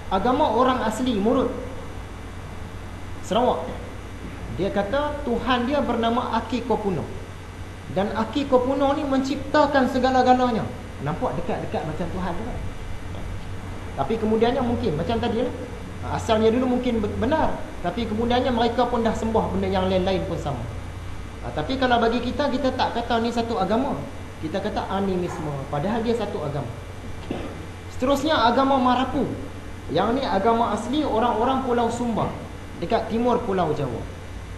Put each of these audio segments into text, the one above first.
agama orang asli Murud Sarawak. Dia kata Tuhan dia bernama Aki Kopuno. Dan Aki Kopuno ni menciptakan segala-galanya. Nampak dekat-dekat macam Tuhan juga. Tapi kemudiannya mungkin macam tadi lah, asalnya dulu mungkin benar, tapi kemudiannya mereka pun dah sembah benda yang lain-lain pun sama. Tapi kalau bagi kita, kita tak kata ni satu agama, kita kata animisme, padahal dia satu agama. Seterusnya agama Marapu. Yang ni agama asli orang-orang Pulau Sumba dekat timur Pulau Jawa.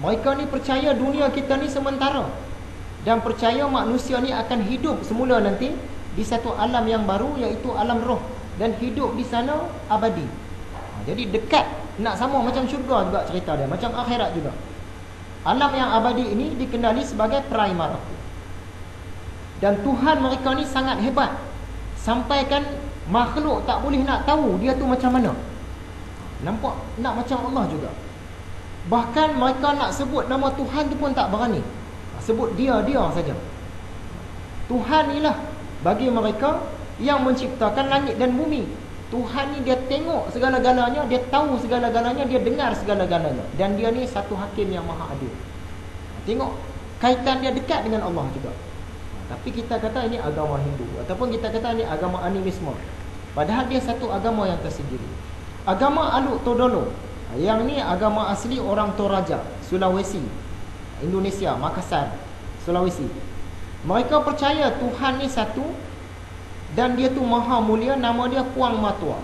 Mereka ni percaya dunia kita ni sementara, dan percaya manusia ni akan hidup semula nanti di satu alam yang baru, iaitu alam roh, dan hidup di sana abadi. Jadi dekat, nak sama macam syurga juga cerita dia, macam akhirat juga. Alam yang abadi ini dikenali sebagai Praimara. Dan Tuhan mereka ni sangat hebat, sampaikan makhluk tak boleh nak tahu dia tu macam mana. Nampak? Nak macam Allah juga. Bahkan mereka nak sebut nama Tuhan tu pun tak berani. Sebut dia saja. Tuhan inilah bagi mereka yang menciptakan langit dan bumi. Tuhan ni dia tengok segala-galanya, dia tahu segala-galanya, dia dengar segala-galanya, dan dia ni satu hakim yang maha adil. Tengok kaitan dia dekat dengan Allah juga. Tapi kita kata ini agama Hindu, ataupun kita kata ini agama animisme, padahal dia satu agama yang tersendiri. Agama Aluk Todolo, yang ni agama asli orang Toraja, Sulawesi, Indonesia, Makassar, Sulawesi. Mereka percaya Tuhan ni satu, dan dia tu maha mulia, nama dia Puang Matua.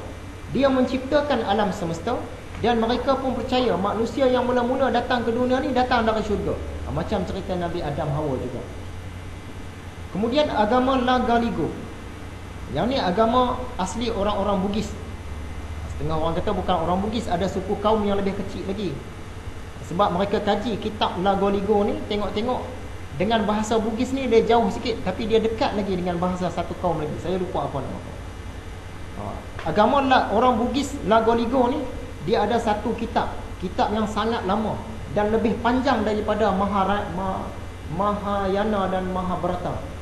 Dia menciptakan alam semesta, dan mereka pun percaya manusia yang mula-mula datang ke dunia ni datang dari syurga, macam cerita Nabi Adam Hawa juga. Kemudian agama Lagaligo, yang ni agama asli orang-orang Bugis. Setengah orang kata bukan orang Bugis, ada suku kaum yang lebih kecil lagi. Sebab mereka kaji kitab Lagaligo ni, tengok-tengok dengan bahasa Bugis ni dia jauh sikit, tapi dia dekat lagi dengan bahasa satu kaum lagi. Saya lupa apa nama. Agama orang Bugis Lagaligo ni, dia ada satu kitab yang sangat lama dan lebih panjang daripada Mahayana dan Mahabharata.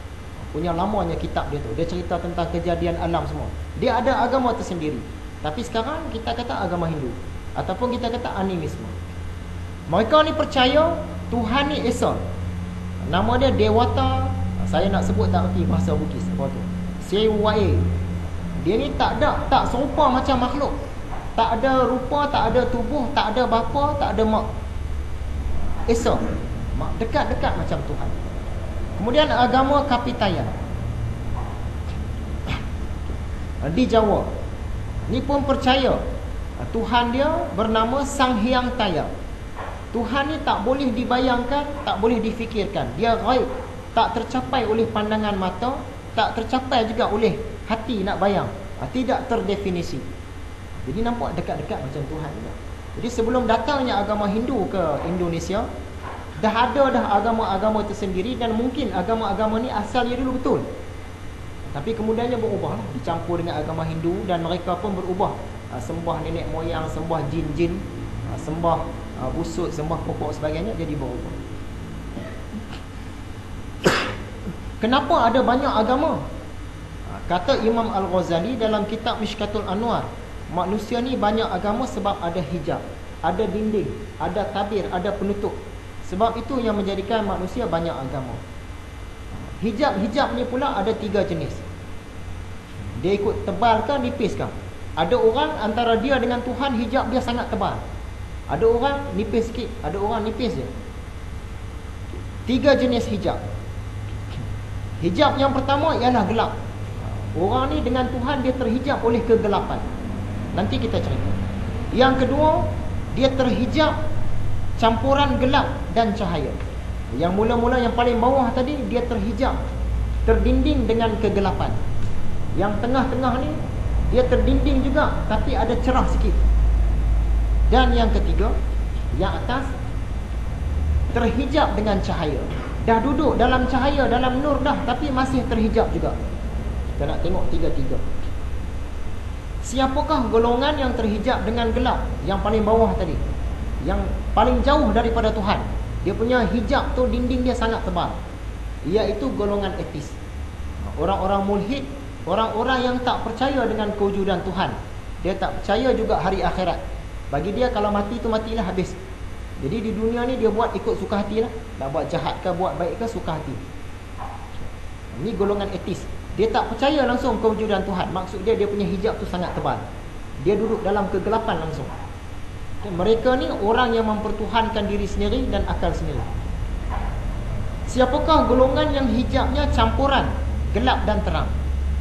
Punya lamanya kitab dia tu. Dia cerita tentang kejadian alam semua. Dia ada agama tersendiri. Tapi sekarang kita kata agama Hindu, ataupun kita kata animisme. Mereka ni percaya Tuhan ni Esa. Nama dia Dewata. Saya nak sebut tak erti bahasa Bugis apa tu. Sewae. Dia ni tak serupa macam makhluk. Tak ada rupa, tak ada tubuh, tak ada bapa, tak ada mak. Esa. Dekat-dekat macam Tuhan. Kemudian agama Kapitayan di Jawa. Ni pun percaya Tuhan dia bernama Sang Hyang Taya. Tuhan ni tak boleh dibayangkan, tak boleh difikirkan. Dia ghaib, tak tercapai oleh pandangan mata, tak tercapai juga oleh hati nak bayang. Tidak terdefinisi. Jadi nampak dekat-dekat macam Tuhan juga. Jadi sebelum datangnya agama Hindu ke Indonesia, dah ada agama-agama tersendiri, dan mungkin agama-agama ni asalnya dulu betul. Tapi kemudiannya berubah, dicampur dengan agama Hindu, dan mereka pun berubah. Sembah nenek moyang, sembah jin-jin, sembah busuk, sembah pokok sebagainya, jadi berubah. Kenapa ada banyak agama? Kata Imam Al-Ghazali dalam kitab Mishkatul Anwar, manusia ni banyak agama sebab ada hijab, ada dinding, ada tabir, ada penutup. Sebab itu yang menjadikan manusia banyak agama. Hijab ni pula ada 3 jenis. Dia ikut tebal ke nipis ke? Ada orang antara dia dengan Tuhan, hijab dia sangat tebal. Ada orang nipis sikit, ada orang nipis je. 3 jenis hijab. Hijab yang pertama ialah gelap. Orang ni dengan Tuhan dia terhijab oleh kegelapan. Nanti kita cerita. Yang kedua, dia terhijab campuran gelap dan cahaya. Yang mula-mula yang paling bawah tadi, dia terhijab, terdinding dengan kegelapan. Yang tengah-tengah ni, dia terdinding juga, tapi ada cerah sikit. Dan yang ketiga, yang atas, terhijab dengan cahaya. Dah duduk dalam cahaya, dalam nur dah, tapi masih terhijab juga. Kita nak tengok 3-3. Siapakah golongan yang terhijab dengan gelap? Yang paling bawah tadi, yang paling jauh daripada Tuhan. Dia punya hijab tu, dinding dia sangat tebal, iaitu golongan ateis. Orang-orang mulhid, orang-orang yang tak percaya dengan kewujudan Tuhan. Dia tak percaya juga hari akhirat. Bagi dia kalau mati tu matilah, habis. Jadi di dunia ni dia buat ikut suka hati lah. Nak buat jahat ke buat baik ke suka hati. Ini golongan etis. Dia tak percaya langsung kewujudan Tuhan. Maksud dia punya hijab tu sangat tebal. Dia duduk dalam kegelapan langsung. Mereka ni orang yang mempertuhankan diri sendiri dan akal sendiri. Siapakah golongan yang hijabnya campuran gelap dan terang?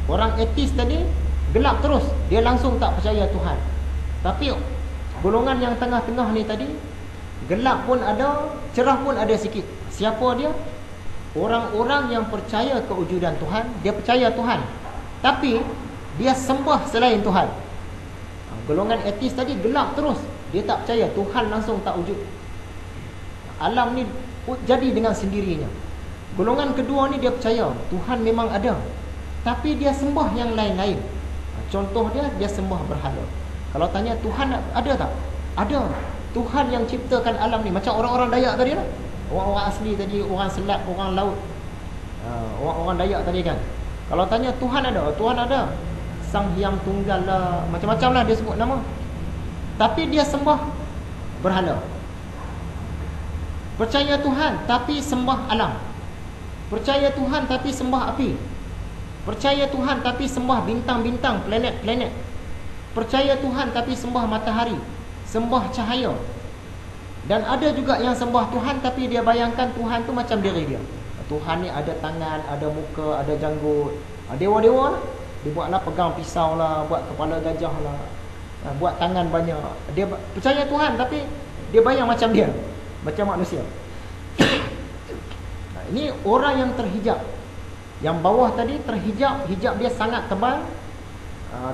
Orang etis tadi gelap terus, dia langsung tak percaya Tuhan. Tapi golongan yang tengah-tengah ni tadi, gelap pun ada, cerah pun ada sikit. Siapa dia? Orang-orang yang percaya kewujudan Tuhan. Dia percaya Tuhan, tapi dia sembah selain Tuhan. Golongan etis tadi gelap terus, dia tak percaya Tuhan langsung tak wujud. Alam ni jadi dengan sendirinya. Golongan kedua ni dia percaya Tuhan memang ada, tapi dia sembah yang lain-lain. Contoh dia sembah berhala. Kalau tanya Tuhan ada tak? Ada. Tuhan yang ciptakan alam ni. Macam orang-orang Dayak tadi lah. Orang-orang asli tadi, orang Selat, orang Laut, orang-orang Dayak tadi kan. Kalau tanya Tuhan ada? Tuhan ada. Sang Hyang Tunggal lah, macam-macam lah dia sebut nama. Tapi dia sembah berhala. Percaya Tuhan tapi sembah alam. Percaya Tuhan tapi sembah api. Percaya Tuhan tapi sembah bintang-bintang, planet-planet. Percaya Tuhan tapi sembah matahari, sembah cahaya. Dan ada juga yang sembah Tuhan tapi dia bayangkan Tuhan tu macam diri dia. Tuhan ni ada tangan, ada muka, ada janggut. Dewa-dewa lah. Dia buatlah pegang pisau lah, buat kepala gajah lah, buat tangan banyak. Dia percaya Tuhan tapi dia bayang macam dia, macam manusia. Ini orang yang terhijab. Yang bawah tadi terhijab, hijab dia sangat tebal,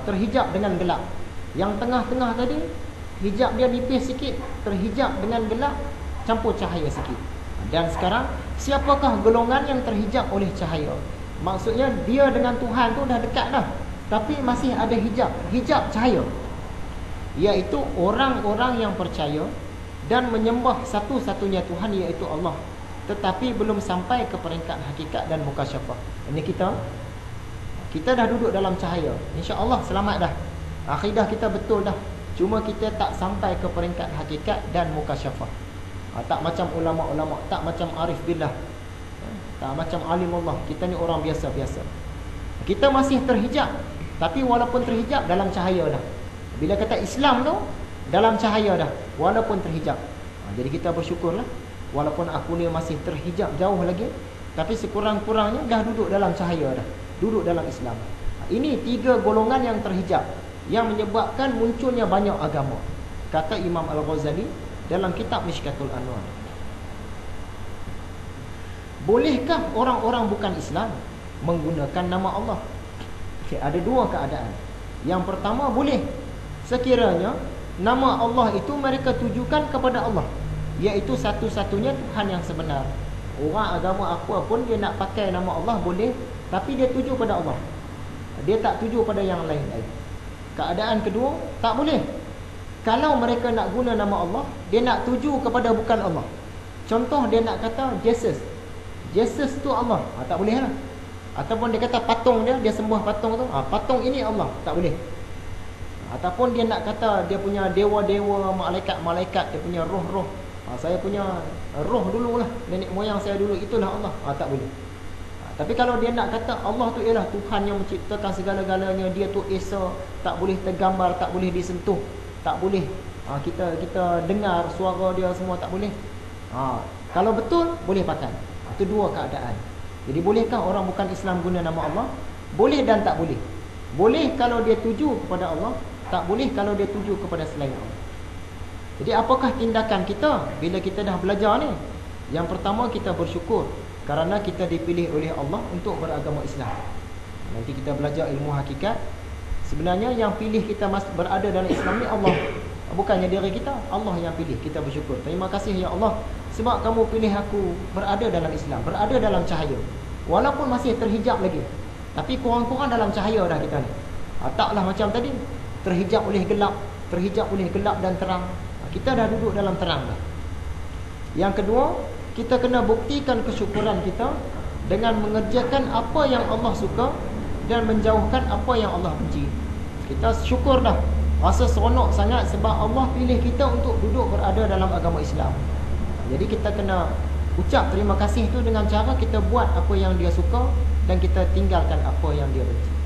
terhijab dengan gelap. Yang tengah-tengah tadi hijab dia nipis sikit, terhijab dengan gelap, campur cahaya sikit. Dan sekarang siapakah golongan yang terhijab oleh cahaya? Maksudnya dia dengan Tuhan tu dah dekat dah, tapi masih ada hijab, hijab cahaya. Iaitu orang-orang yang percaya dan menyembah satu-satunya Tuhan, iaitu Allah, tetapi belum sampai ke peringkat hakikat dan mukasyafah. Ini kita dah duduk dalam cahaya, insya-Allah selamat dah. Akidah kita betul dah. Cuma kita tak sampai ke peringkat hakikat dan mukasyafah. Tak macam ulama-ulama, tak macam arif billah, tak macam alim Allah. Kita ni orang biasa-biasa. Kita masih terhijab, tapi walaupun terhijab dalam cahaya dah. Bila kata Islam tu dalam cahaya dah, walaupun terhijab. Jadi kita bersyukurlah. Walaupun aku ni masih terhijab jauh lagi, tapi sekurang-kurangnya dah duduk dalam cahaya dah, duduk dalam Islam. Ini 3 golongan yang terhijab yang menyebabkan munculnya banyak agama. Kata Imam Al-Ghazali dalam kitab Mishkatul Anwar. Bolehkah orang-orang bukan Islam menggunakan nama Allah? Ada 2 keadaan. Yang pertama, boleh sekiranya nama Allah itu mereka tujukan kepada Allah, iaitu satu-satunya Tuhan yang sebenar. Orang agama apa pun dia nak pakai nama Allah boleh, tapi dia tuju pada Allah, dia tak tuju pada yang lain-lain. Keadaan kedua, tak boleh. Kalau mereka nak guna nama Allah, dia nak tuju kepada bukan Allah. Contoh, dia nak kata Jesus, Jesus tu Allah, tak boleh lah. Ataupun dia kata patung dia sembah patung tu, patung ini Allah, tak boleh. Ataupun dia nak kata dia punya dewa-dewa, malaikat-malaikat, dia punya roh-roh, saya punya roh dululah, nenek moyang saya dulu, itulah Allah, tak boleh. Tapi kalau dia nak kata Allah tu ialah Tuhan yang menciptakan segala-galanya, dia tu Esa, tak boleh tergambar, tak boleh disentuh, tak boleh kita dengar suara dia semua, tak boleh. Kalau betul boleh pakai. Itu 2 keadaan. Jadi bolehkah orang bukan Islam guna nama Allah? Boleh dan tak boleh. Boleh kalau dia tuju kepada Allah, tak boleh kalau dia tuju kepada selain Allah. Jadi apakah tindakan kita bila kita dah belajar ni? Yang pertama, kita bersyukur kerana kita dipilih oleh Allah untuk beragama Islam. Nanti kita belajar ilmu hakikat. Sebenarnya yang pilih kita berada dalam Islam ni Allah, bukannya diri kita. Allah yang pilih. Kita bersyukur, terima kasih ya Allah, sebab kamu pilih aku berada dalam Islam, berada dalam cahaya. Walaupun masih terhijab lagi, tapi kurang-kurang dalam cahaya dah kita ni. Taklah macam tadi terhijab oleh gelap, terhijab oleh gelap dan terang. Kita dah duduk dalam terang dah. Yang kedua, kita kena buktikan kesyukuran kita dengan mengerjakan apa yang Allah suka dan menjauhkan apa yang Allah benci. Kita syukur dah, Rasa seronok sangat sebab Allah pilih kita untuk duduk berada dalam agama Islam. Jadi kita kena ucap terima kasih tu dengan cara kita buat apa yang dia suka dan kita tinggalkan apa yang dia benci.